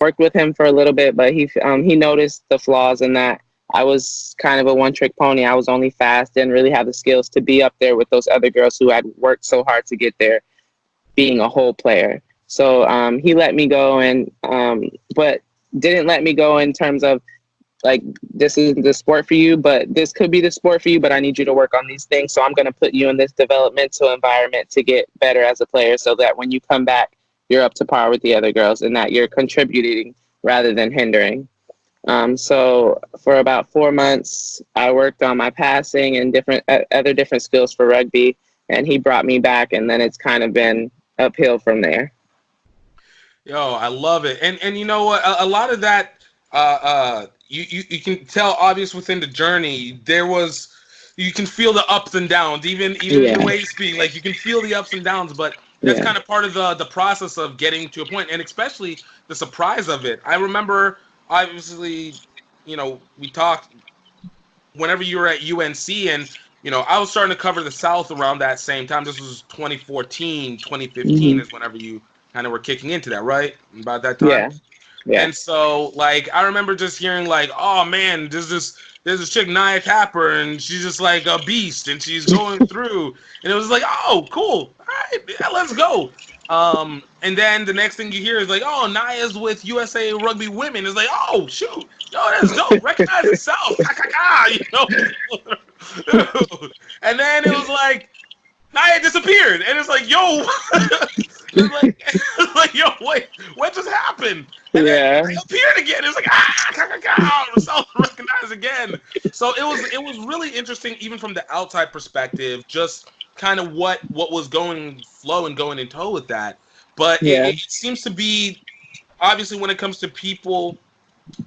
worked with him for a little bit, but he noticed the flaws in that I was kind of a one-trick pony. I was only fast, didn't really have the skills to be up there with those other girls who had worked so hard to get there, being a whole player. So he let me go, and but didn't let me go in terms of like, this isn't the sport for you, but this could be the sport for you, but I need you to work on these things. So I'm going to put you in this developmental environment to get better as a player so that when you come back, you're up to par with the other girls and that you're contributing rather than hindering. So for about 4 months, I worked on my passing and other different skills for rugby, and he brought me back, and then it's kind of been uphill from there. Yo, I love it. And you know what? A lot of that, you can tell, obvious within the journey, you can feel the ups and downs, even in the way you speak. Like, you can feel the ups and downs, but that's kind of part of the process of getting to a point, and especially the surprise of it. I remember, obviously, we talked whenever you were at UNC, and I was starting to cover the South around that same time. This was 2014, 2015 is whenever you kind of were kicking into that, right? About that time? Yeah. And so, like, I remember just hearing, like, oh, man, there's this chick, Naya Tapper, and she's just, like, a beast, and she's going through. And it was like, oh, cool. All right, yeah, let's go. And then the next thing you hear is, like, oh, Naya's with USA Rugby Women. It's like, oh, shoot. Yo, that's dope. Recognize itself. And then it was like, Naya disappeared. And it's like, yo. It's like, yo, wait, what just happened? And then it appeared again. It's like, self-recognize again. So it was really interesting, even from the outside perspective, just kind of what was going in tow with that. But it seems to be, obviously, when it comes to people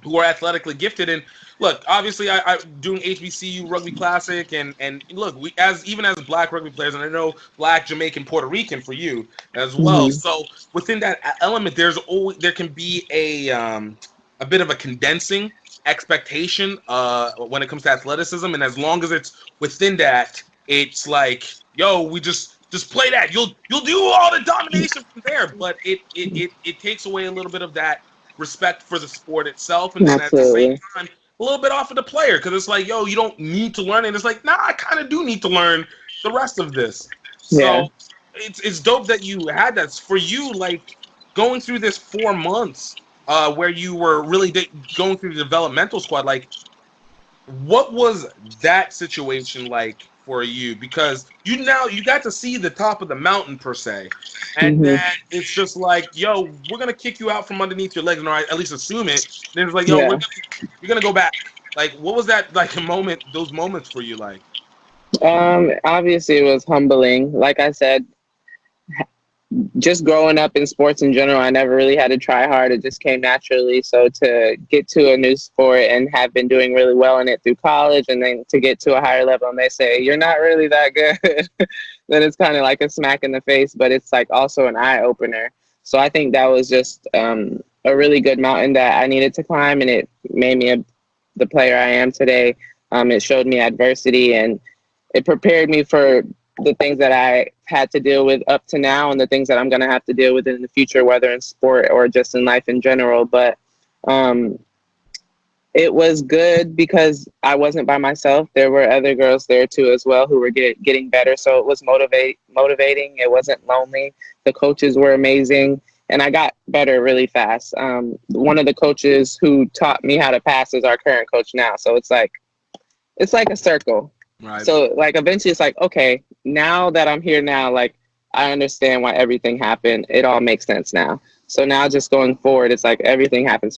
who are athletically gifted, and look, obviously, I doing HBCU Rugby Classic, and look, we even as Black rugby players, and I know Black, Jamaican, Puerto Rican for you as well. So within that element, there can be a bit of a condensing expectation when it comes to athleticism, and as long as it's within that, it's like, yo, we just play that. You'll do all the domination from there, but it takes away a little bit of that respect for the sport itself, and then at the same time, a little bit off of the player, because it's like, yo, you don't need to learn it. It's like, nah, I kind of do need to learn the rest of this. So it's dope that you had that. For you, like, going through this 4 months where you were really going through the developmental squad, like, what was that situation like for you? Because you got to see the top of the mountain, per se, and then it's just like, yo, we're gonna kick you out from underneath your legs, or at least assume it. And then it's like, yo, you're gonna go back. Like, what was that like those moments for you like? Obviously, it was humbling. Like I said, just growing up in sports in general, I never really had to try hard. It just came naturally. So to get to a new sport and have been doing really well in it through college, and then to get to a higher level and they say, you're not really that good, then it's kind of like a smack in the face, but it's like also an eye opener. So I think that was just a really good mountain that I needed to climb, and it made me the player I am today. It showed me adversity, and it prepared me for the things that I had to deal with up to now, and the things that I'm going to have to deal with in the future, whether in sport or just in life in general. But it was good because I wasn't by myself. There were other girls there too as well who were getting better. So it was motivating. It wasn't lonely. The coaches were amazing, and I got better really fast. One of the coaches who taught me how to pass is our current coach now. So it's like a circle. Right. So, like, eventually it's like, okay, now that I'm here now, like, I understand why everything happened. It all makes sense now. So now just going forward, it's like everything happens